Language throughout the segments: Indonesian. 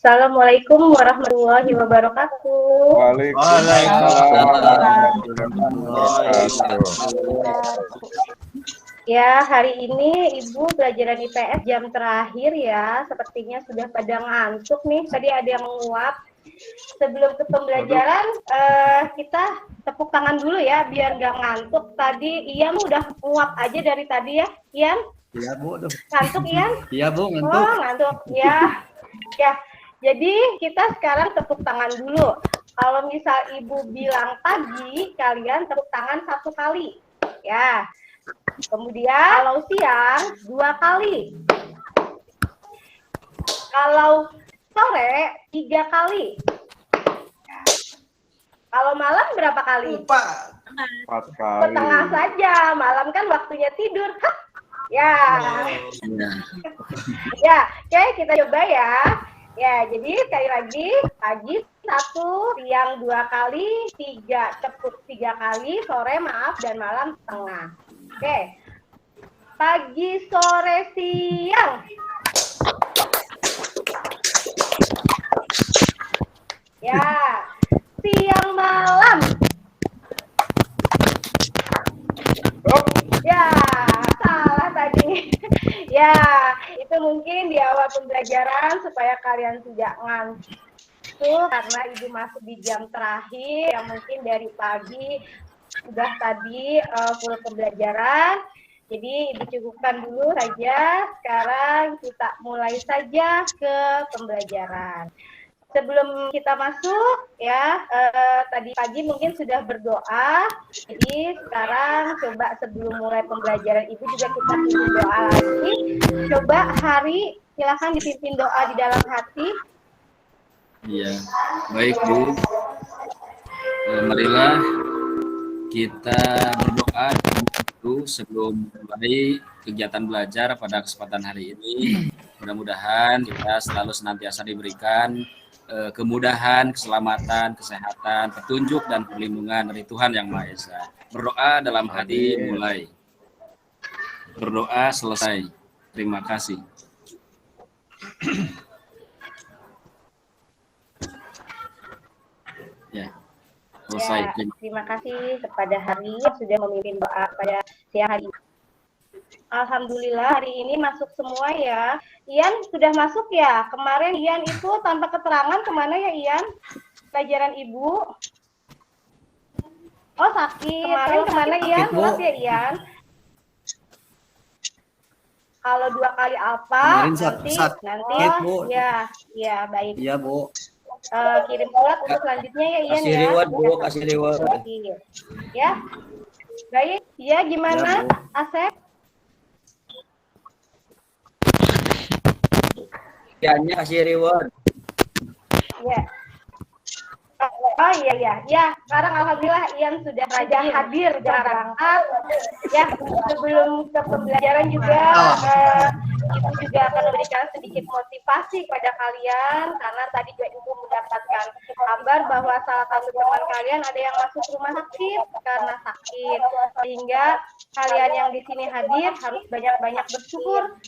Assalamualaikum warahmatullahi wabarakatuh. Waalaikumsalam warahmatullahi wabarakatuh. Ya, hari ini Ibu pelajaran IPS jam terakhir ya. Sepertinya sudah pada ngantuk nih. Tadi ada yang menguap. Sebelum ke pembelajaran, kita tepuk tangan dulu ya, biar nggak ngantuk. Tadi Ian udah nguap aja dari tadi ya, Ian? Iya, Bu. Ngantuk, Ian? Iya, Bu, ngantuk. Oh, ngantuk. Ya. Ya, jadi kita sekarang tepuk tangan dulu. Kalau misal Ibu bilang pagi, kalian tepuk tangan 1 kali. Ya. Kemudian kalau siang 2 kali. Kalau sore 3 kali. Kalau malam berapa kali? 4 kali. Setengah saja. Malam kan waktunya tidur. Hah? Ya. Ya, oke, kita coba ya. Ya, jadi sekali lagi, pagi 1, siang 2 kali, 3 tepuk 3 kali, sore maaf, dan malam setengah. Oke. Pagi, sore, siang. Ya. Siang, malam. Ya, salah tadi. Ya, itu mungkin di awal pembelajaran supaya kalian tidak ngantuk karena Ibu masuk di jam terakhir yang mungkin dari pagi sudah tadi full pembelajaran. Jadi Ibu cukupkan dulu saja. Sekarang kita mulai saja ke pembelajaran. Sebelum kita masuk ya, tadi pagi mungkin sudah berdoa. Jadi sekarang coba sebelum mulai pembelajaran Ibu juga kita pimpin doa lagi. Coba Hari, silakan dipimpin doa di dalam hati. Iya, baik Bu. Marilah kita berdoa dulu sebelum mulai kegiatan belajar pada kesempatan hari ini. Mudah-mudahan kita selalu senantiasa diberikan kemudahan, keselamatan, kesehatan, petunjuk, dan perlindungan dari Tuhan Yang Maha Esa. Berdoa dalam hati mulai. Berdoa selesai. Terima kasih. Ya, selesai. Ya, terima kasih kepada Hari yang sudah memimpin doa pada siang hari ini. Alhamdulillah hari ini masuk semua ya. Ian sudah masuk ya? Kemarin Ian itu tanpa keterangan kemana ya Ian? Pelajaran Ibu. Oh sakit. Kemarin kemana Ian? Maaf ya Ian. Kalau 2 kali apa? Nanti Bu. Ya baik. Iya Bu. Kirim surat untuk selanjutnya ya Ian. Kasih reward Bu, kasih reward. Ya. Baik. Ya gimana Ya, Asep? Iannya kasih reward. Ya. Oh iya. Ya, sekarang alhamdulillah Ian sudah hadir berangkat. Ya, sebelum ke pembelajaran juga Ibu juga akan memberikan sedikit motivasi kepada kalian karena tadi juga Ibu mendapatkan kabar bahwa salah satu teman kalian ada yang masuk rumah sakit karena sakit. Sehingga kalian yang di sini hadir harus banyak-banyak bersyukur.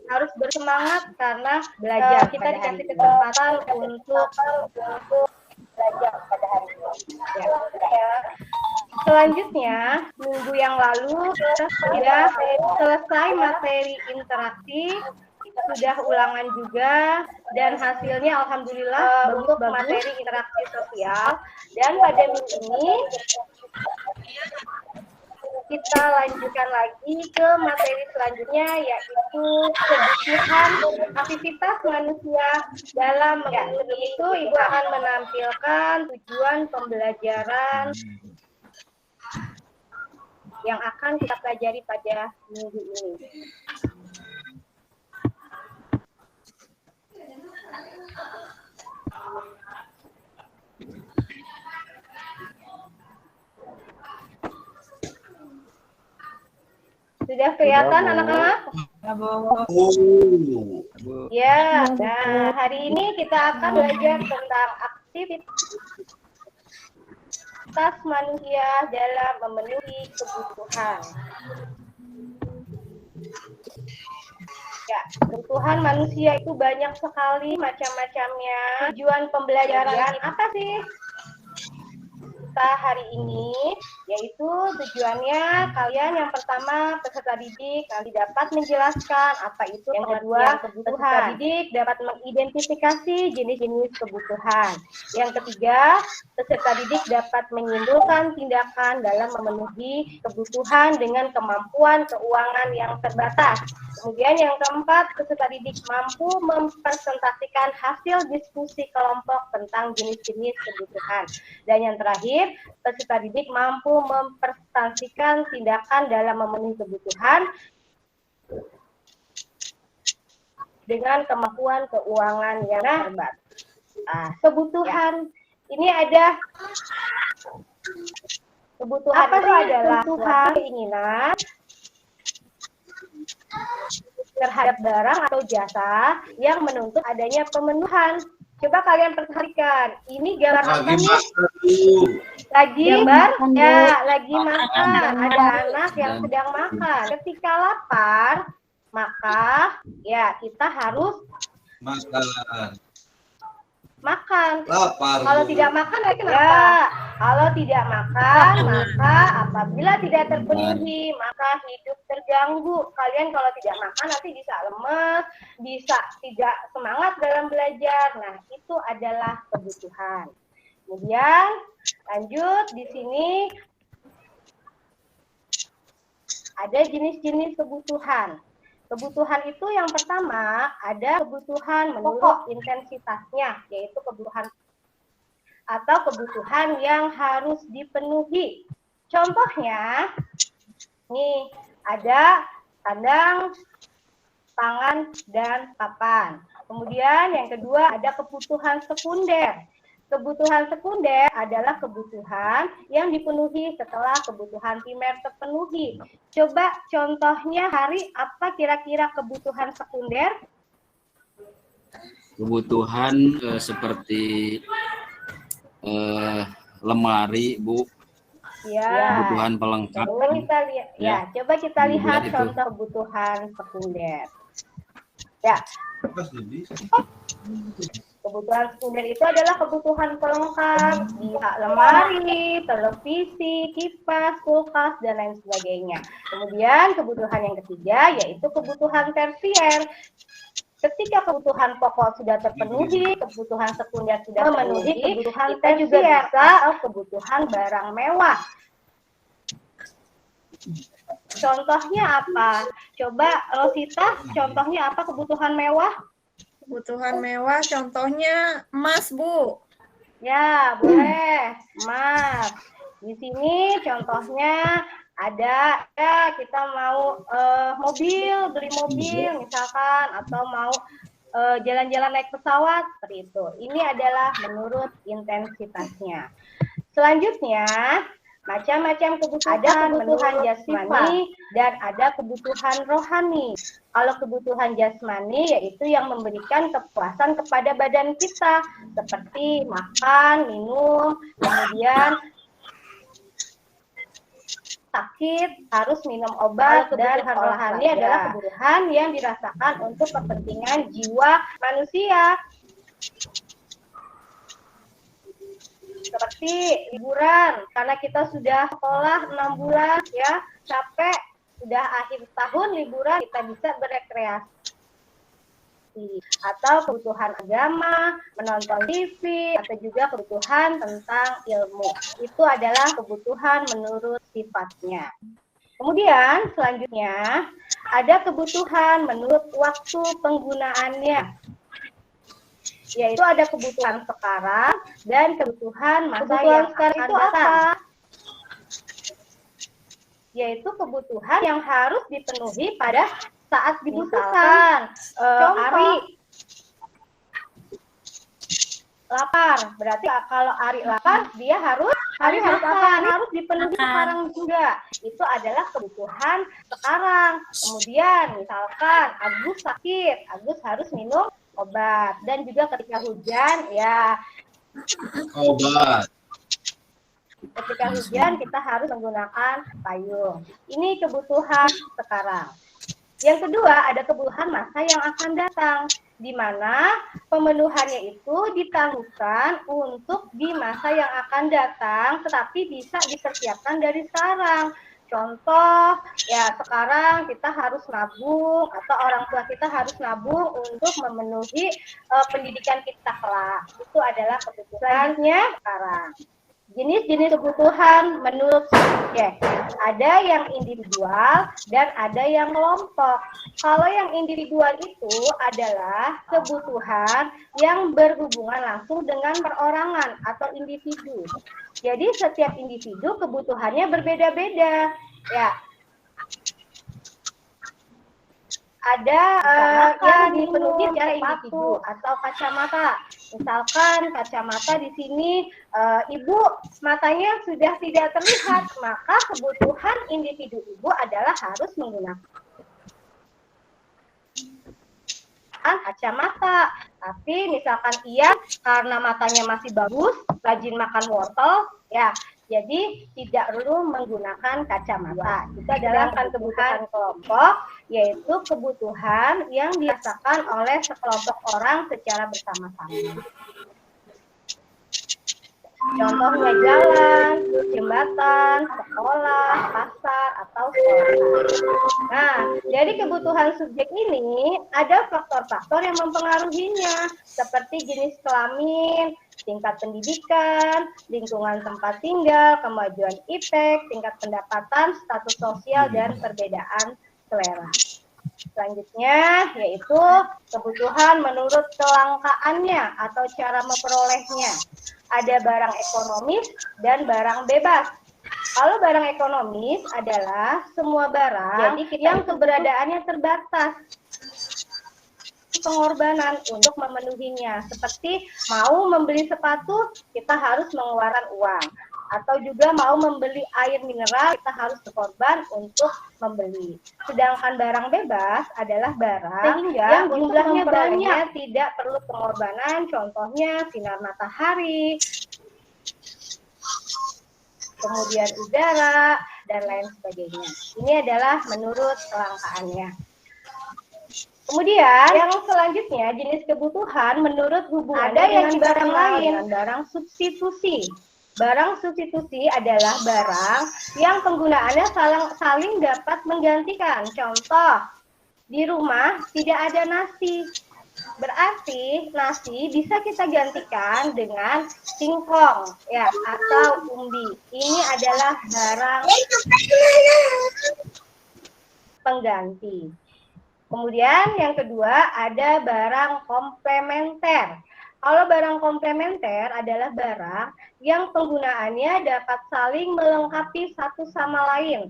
Harus bersemangat karena belajar. Kita dikasih kesempatan untuk belajar pada hari ini. Ya. Selanjutnya, minggu yang lalu kita sudah selesai materi interaksi, sudah ulangan juga, dan hasilnya alhamdulillah bentuk materi interaksi sosial. Dan pada minggu ini kita lanjutkan lagi ke materi selanjutnya, yaitu kebutuhan aktivitas manusia dalam itu Ibu akan menampilkan tujuan pembelajaran yang akan kita pelajari pada minggu ini. Sudah kelihatan anak-anak? Ya, nah hari ini kita akan belajar tentang aktivitas manusia dalam memenuhi kebutuhan. Ya, kebutuhan manusia itu banyak sekali macam-macamnya. Tujuan pembelajaran apa sih kita hari ini? Yaitu tujuannya kalian yang pertama peserta didik nanti dapat menjelaskan apa itu yang kedua kebutuhan. Peserta didik dapat mengidentifikasi jenis-jenis kebutuhan. Yang ketiga, peserta didik dapat menyimpulkan tindakan dalam memenuhi kebutuhan dengan kemampuan keuangan yang terbatas. Kemudian yang keempat, peserta didik mampu mempresentasikan hasil diskusi kelompok tentang jenis-jenis kebutuhan. Dan yang terakhir, peserta didik mampu mempresentasikan tindakan dalam memenuhi kebutuhan dengan kemampuan keuangan yang terbatas. Kebutuhan ini ada kebutuhan apa itu adalah kebutuhan keinginan terhadap barang atau jasa yang menuntut adanya pemenuhan. Coba kalian perhatikan, ini gambar apa nih? Lagi gambar? Ya, lagi makan. Ada anak yang sedang makan. Ketika lapar, maka ya kita harus makan. Lapar. Kalau tidak makan, kenapa? Ya, kalau tidak makan, maka apabila tidak terpenuhi, maka hidup terganggu. Kalian kalau tidak makan nanti bisa lemes, bisa tidak semangat dalam belajar. Nah, itu adalah kebutuhan. Kemudian lanjut di sini ada jenis-jenis kebutuhan. Kebutuhan itu yang pertama ada kebutuhan menurut intensitasnya, yaitu kebutuhan atau kebutuhan yang harus dipenuhi. Contohnya, nih ada kandang, pangan, dan papan. Kemudian yang kedua ada kebutuhan sekunder. Kebutuhan sekunder adalah kebutuhan yang dipenuhi setelah kebutuhan primer terpenuhi. Coba contohnya Hari, apa kira-kira kebutuhan sekunder? Kebutuhan seperti lemari, Bu. Ya. Kebutuhan pelengkap. Coba kita lihat. Ya, coba kita lihat contoh kebutuhan sekunder. Ya. Kebutuhan sekunder itu adalah kebutuhan pelengkap, bisa lemari, televisi, kipas, kulkas, dan lain sebagainya. Kemudian kebutuhan yang ketiga yaitu kebutuhan tersier. Ketika kebutuhan pokok sudah terpenuhi, kebutuhan sekunder sudah memenuhi, kebutuhan kita juga bisa atau kebutuhan barang mewah. Contohnya apa? Coba Rosita, contohnya apa kebutuhan mewah? Kebutuhan mewah contohnya emas, Bu. Ya, boleh. Emas. Di sini contohnya ada ya kita mau beli mobil misalkan, atau mau jalan-jalan naik pesawat seperti itu. Ini adalah menurut intensitasnya. Selanjutnya, macam-macam kebutuhan, ada kebutuhan jasmani dan ada kebutuhan rohani. Kalau kebutuhan jasmani yaitu yang memberikan kepuasan kepada badan kita, seperti makan, minum, kemudian sakit harus minum obat. Dan rohani adalah kebutuhan yang dirasakan untuk kepentingan jiwa manusia. Seperti liburan, karena kita sudah sekolah 6 bulan ya, capek, sudah akhir tahun liburan, kita bisa berekreasi. Atau kebutuhan agama, menonton TV, atau juga kebutuhan tentang ilmu. Itu adalah kebutuhan menurut sifatnya. Kemudian selanjutnya ada kebutuhan menurut waktu penggunaannya, yaitu ada kebutuhan sekarang dan kebutuhan masa yang sekarang itu apa? Yaitu kebutuhan yang harus dipenuhi pada saat dibutuhkan. Ari lapar, berarti kalau Ari lapar dia harus apa? Harus dipenuhi sekarang juga. Itu adalah kebutuhan sekarang. Kemudian misalkan Agus sakit, Agus harus minum obat. Dan juga ketika hujan ya obat. Ketika hujan kita harus menggunakan payung. Ini kebutuhan sekarang. Yang kedua, ada kebutuhan masa yang akan datang, di mana pemenuhannya itu ditangguhkan untuk di masa yang akan datang, tetapi bisa dipersiapkan dari sekarang. Contoh, ya sekarang kita harus nabung atau orang tua kita harus nabung untuk memenuhi pendidikan kita kelak. Itu adalah kebutuhan selanjutnya sekarang. Jenis-jenis kebutuhan menurut subjek. Ada yang individual dan ada yang kelompok. Kalau yang individual itu adalah kebutuhan yang berhubungan langsung dengan perorangan atau individu. Jadi setiap individu kebutuhannya berbeda-beda. Ya. Ada yang dipenuhi secara individu atau kacamata. Misalkan kacamata di sini ibu matanya sudah tidak terlihat, maka kebutuhan individu ibu adalah harus menggunakan kacamata. Tapi misalkan ia karena matanya masih bagus, rajin makan wortel, ya jadi tidak perlu menggunakan kacamata. Itu adalah kebutuhan kelompok, yaitu kebutuhan yang dirasakan oleh sekelompok orang secara bersama-sama. Contohnya jalan, jembatan, sekolah, pasar, atau sekolah. Nah, dari kebutuhan subjek ini ada faktor-faktor yang mempengaruhinya, seperti jenis kelamin, tingkat pendidikan, lingkungan tempat tinggal, kemajuan iptek, tingkat pendapatan, status sosial, dan perbedaan selera. Selanjutnya yaitu kebutuhan menurut kelangkaannya atau cara memperolehnya. Ada barang ekonomis dan barang bebas. Kalau barang ekonomis adalah semua barang yang keberadaannya terbatas, pengorbanan untuk memenuhinya. Seperti mau membeli sepatu, kita harus mengeluarkan uang. Atau juga mau membeli air mineral, kita harus berkorban untuk membeli. Sedangkan barang bebas adalah barang yang jumlahnya banyak, tidak perlu pengorbanan. Contohnya sinar matahari, kemudian udara, dan lain sebagainya. Ini adalah menurut kelangkaannya. Kemudian yang selanjutnya jenis kebutuhan menurut hubungan ada yang barang lain, barang substitusi. Barang substitusi adalah barang yang penggunaannya saling dapat menggantikan. Contoh, di rumah tidak ada nasi. Berarti nasi bisa kita gantikan dengan singkong ya atau umbi. Ini adalah barang pengganti. Kemudian yang kedua ada barang komplementer. Kalau barang komplementer adalah barang yang penggunaannya dapat saling melengkapi satu sama lain.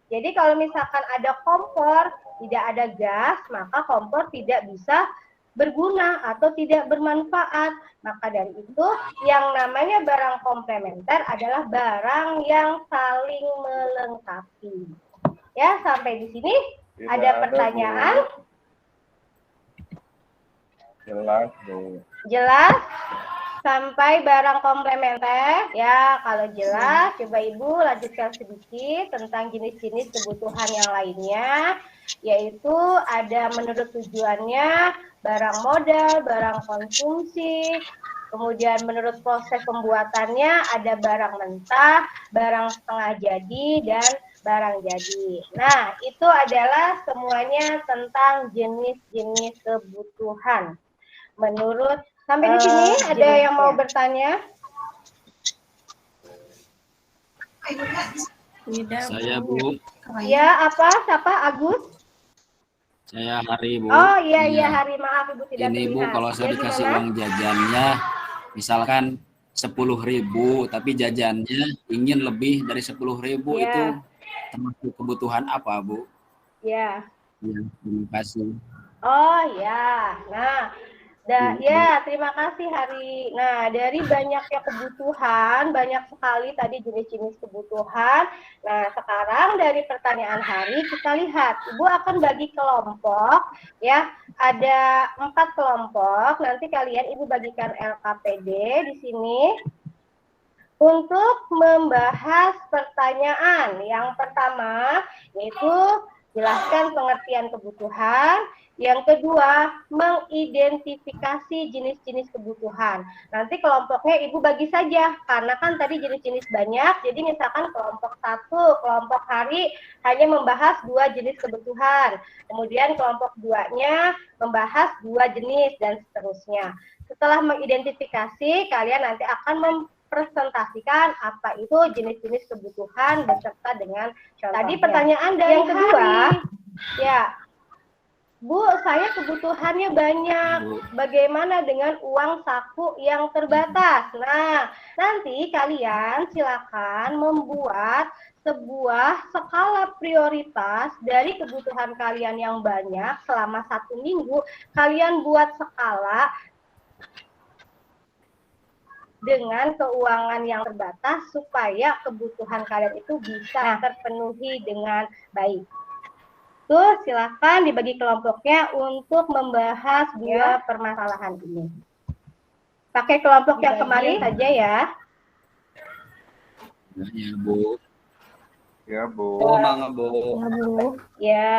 Jadi kalau misalkan ada kompor, tidak ada gas, maka kompor tidak bisa berguna atau tidak bermanfaat. Maka dari itu yang namanya barang komplementer adalah barang yang saling melengkapi. Ya, sampai di sini ada pertanyaan? Jelas, Bu. Jelas? Sampai barang komplementer? Ya, kalau jelas, coba Ibu lanjutkan sedikit tentang jenis-jenis kebutuhan yang lainnya, yaitu ada menurut tujuannya, barang modal, barang konsumsi, kemudian menurut proses pembuatannya ada barang mentah, barang setengah jadi, dan barang jadi. Nah, itu adalah semuanya tentang jenis-jenis kebutuhan. Menurut sampai di sini ada yang mau bertanya? Saya Bu. Ya, apa? Siapa? Agus? Saya Hari Bu. Oh iya Hari, maaf Ibu tidak Ini Bu, terlihat. kalau saya Ya, dikasih gimana? uang jajannya, misalkan 10.000, tapi jajannya ingin lebih dari 10.000, Ya. itu termasuk kebutuhan apa Bu? Ya. Ya, terima kasih. Oh ya, nah, ya terima kasih Hari. Nah, dari banyaknya kebutuhan, banyak sekali tadi jenis-jenis kebutuhan. Nah, sekarang dari pertanyaan Hari kita lihat, Ibu akan bagi kelompok, ya, ada 4 kelompok. Nanti kalian Ibu bagikan LKPD di sini untuk membahas pertanyaan. Yang pertama yaitu Jelaskan pengertian kebutuhan. Yang kedua, mengidentifikasi jenis-jenis kebutuhan. Nanti kelompoknya Ibu bagi saja, karena kan tadi jenis-jenis banyak, jadi misalkan kelompok 1, kelompok hari hanya membahas 2 jenis kebutuhan. Kemudian kelompok 2-nya membahas 2 jenis, dan seterusnya. Setelah mengidentifikasi, kalian nanti akan mempresentasikan apa itu jenis-jenis kebutuhan beserta dengan contohnya. Tadi pertanyaan dari yang kedua, ya, Bu, saya kebutuhannya banyak. Bagaimana dengan uang saku yang terbatas? Nah, nanti kalian silakan membuat sebuah skala prioritas dari kebutuhan kalian yang banyak selama 1 minggu. Kalian buat skala dengan keuangan yang terbatas supaya kebutuhan kalian itu bisa terpenuhi dengan baik. Tuh, silakan dibagi kelompoknya untuk membahas 2 permasalahan ini. Pakai kelompok yang kemarin saja ya. Ya, Bu. Ya, Bu. Oh, Mangga, Bu. Ya, Bu. Ya.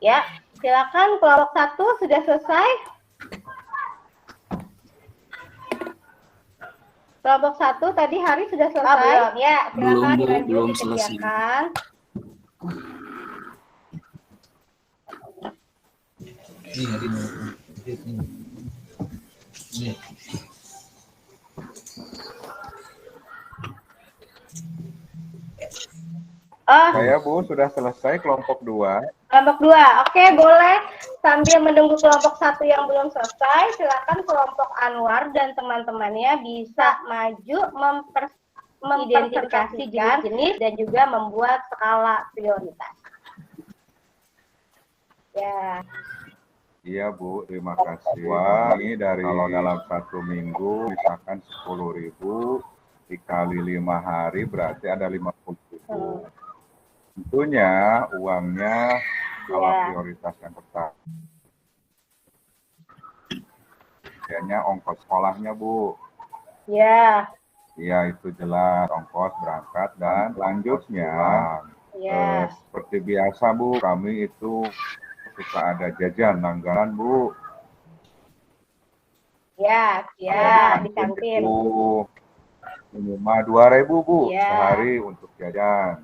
Ya, silakan kelompok 1 sudah selesai. Kelompok 1 tadi hari sudah selesai. Belum. Ya, silakan Belum, Bu. dilanjut Belum dikerjakan. Ini hari ini. Oh, Saya, Bu, sudah selesai kelompok 2. kelompok 2. Oke, boleh. Sambil menunggu kelompok 1 yang belum selesai, silakan kelompok Anwar dan teman-temannya bisa maju mengidentifikasi jenis-jenis dan juga membuat skala prioritas. Ya. Iya, Bu, terima kasih. Wah, ini dari kalau dalam 1 minggu misalkan 10.000 dikali 5 hari berarti ada 50.000. Tentunya uangnya kalau prioritas yang pertama. Kayaknya ongkos sekolahnya, Bu. Ya. Iya, itu jelas ongkos berangkat dan selanjutnya seperti biasa, Bu, kami itu suka ada jajan langganan, Bu. Ya, ya, di kantin. Minimal 2.000, Bu, Ya. sehari untuk jajan.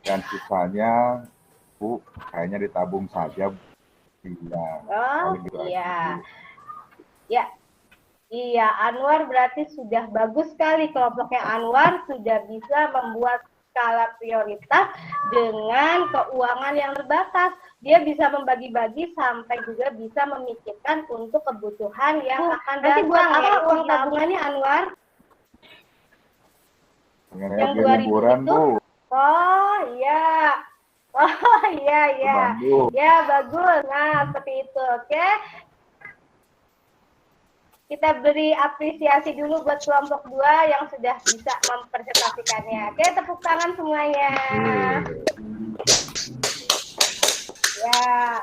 Dan sisanya, Bu, kayaknya ditabung saja. Oh, iya. Ya. Iya, Anwar berarti sudah bagus sekali kelompoknya. Anwar sudah bisa membuat skala prioritas dengan keuangan yang terbatas. Dia bisa membagi-bagi sampai juga bisa memikirkan untuk kebutuhan yang akan datang. Berarti buat apa uang tabungannya, Anwar? Yang 2.000 itu? Bu. Oh, iya. Oh, iya, iya. Ya, bagus. Nah, seperti itu. Oke. Kita beri apresiasi dulu buat kelompok 2 yang sudah bisa mempresentasikannya. Oke, tepuk tangan semuanya. Ya.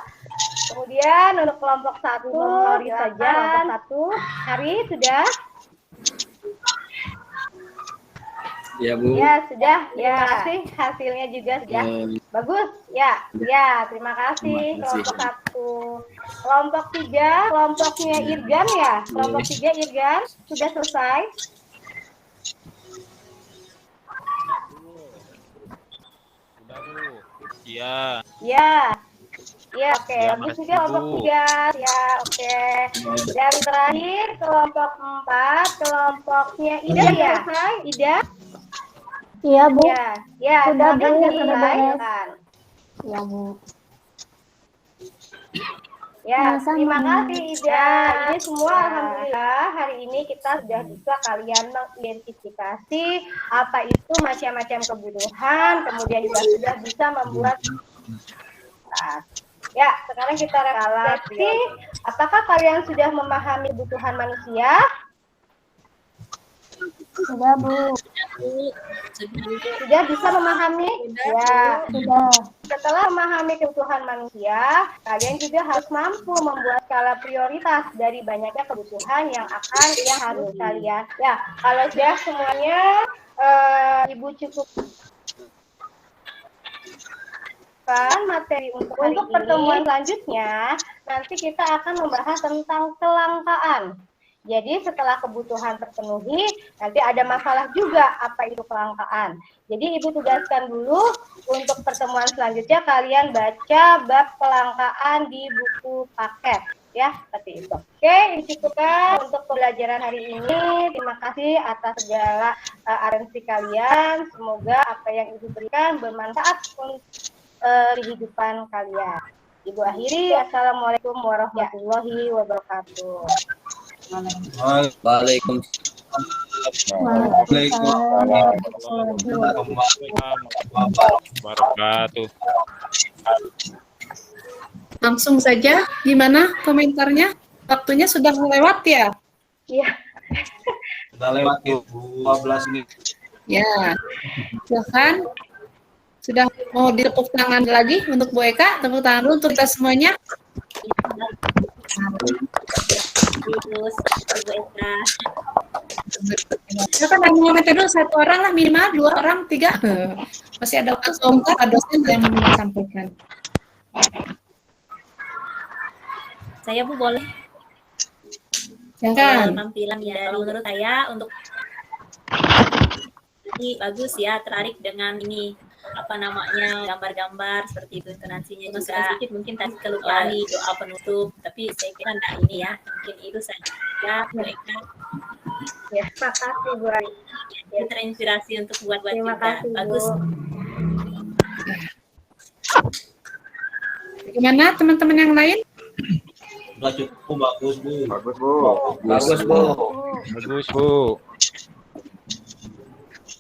Kemudian untuk kelompok 1, kelompok 1, Hari sudah? Ya, Bu. Ya, sudah. Ya, terima kasih. Hasilnya juga sudah bagus. Ya, ya, terima kasih. Kelompok 1. Kelompok 3, kelompoknya Irgan ya. Kelompok 3 Irgan sudah selesai. Sudah, Bu. Iya. Ya. Ya, oke. Bagus juga kelompok 3. Ya, oke. Dan terakhir kelompok 4, kelompoknya Ida ya. Selesai, Ida. Iya, Bu. Ya, ya, Sudah, Bu. selesai. Sudah beres. Kan. Iya, Bu. Ya, Sama-sama. terima kasih Ida. Ini semua alhamdulillah hari ini kita sudah bisa kalian mengidentifikasi apa itu macam-macam kebutuhan, kemudian juga sudah bisa membuat. Ya, sekarang kita refleksi. Apakah kalian sudah memahami kebutuhan manusia? Sudah, Bu. Sudah bisa memahami? Ya. Sudah. Setelah memahami kebutuhan manusia, kalian juga harus mampu membuat skala prioritas dari banyaknya kebutuhan yang harus kalian. Ya, kalau sudah semuanya, Ibu cukup materi untuk pertemuan selanjutnya. Nanti kita akan membahas tentang kelangkaan. Jadi setelah kebutuhan terpenuhi, nanti ada masalah juga apa itu kelangkaan. Jadi Ibu tugaskan dulu untuk pertemuan selanjutnya kalian baca bab kelangkaan di buku paket. Ya, seperti itu. Oke, ini cukupkan untuk pembelajaran hari ini. Terima kasih atas segala atensi kalian. Semoga apa yang Ibu berikan bermanfaat untuk kehidupan kalian. Ibu akhiri, Assalamualaikum warahmatullahi wabarakatuh. Waalaikumsalam. Wabarakatuh. Langsung saja, gimana komentarnya? Waktunya sudah lewat ya? Iya. Sudah lewat 12 menit. Ya, silahkan. Sudah mau ditepuk tangan lagi untuk Bu Eka? Tepuk tangan dulu untuk kita semuanya. Silakan komentar dulu, satu orang lah minimal, 2 orang, 3. Masih ada waktu untuk dosen yang mau sampaikan. Saya Bu boleh Silakan. tampilan ya. Kalau menurut saya untuk ini bagus ya, tertarik dengan ini apa namanya gambar-gambar seperti itu, intonasinya juga sedikit mungkin tadi kelupaan di doa penutup, tapi saya kira enggak ini ya, mungkin itu saja ya Bu Eka. Ya, makasih Bu Ari. Ya, terinspirasi untuk buat Terima juga kasih, Bu. bagus. Bagaimana teman-teman yang lain? Sudah cukup, bagus Bu. Bagus, Bu. Bagus Bu. Bagus, Bu.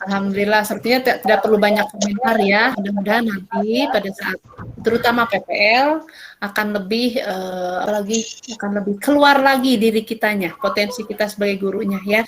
Alhamdulillah, sepertinya tidak perlu banyak komentar ya. Mudah-mudahan nanti pada saat terutama PPL akan lebih akan lebih keluar lagi diri kitanya, potensi kita sebagai gurunya ya.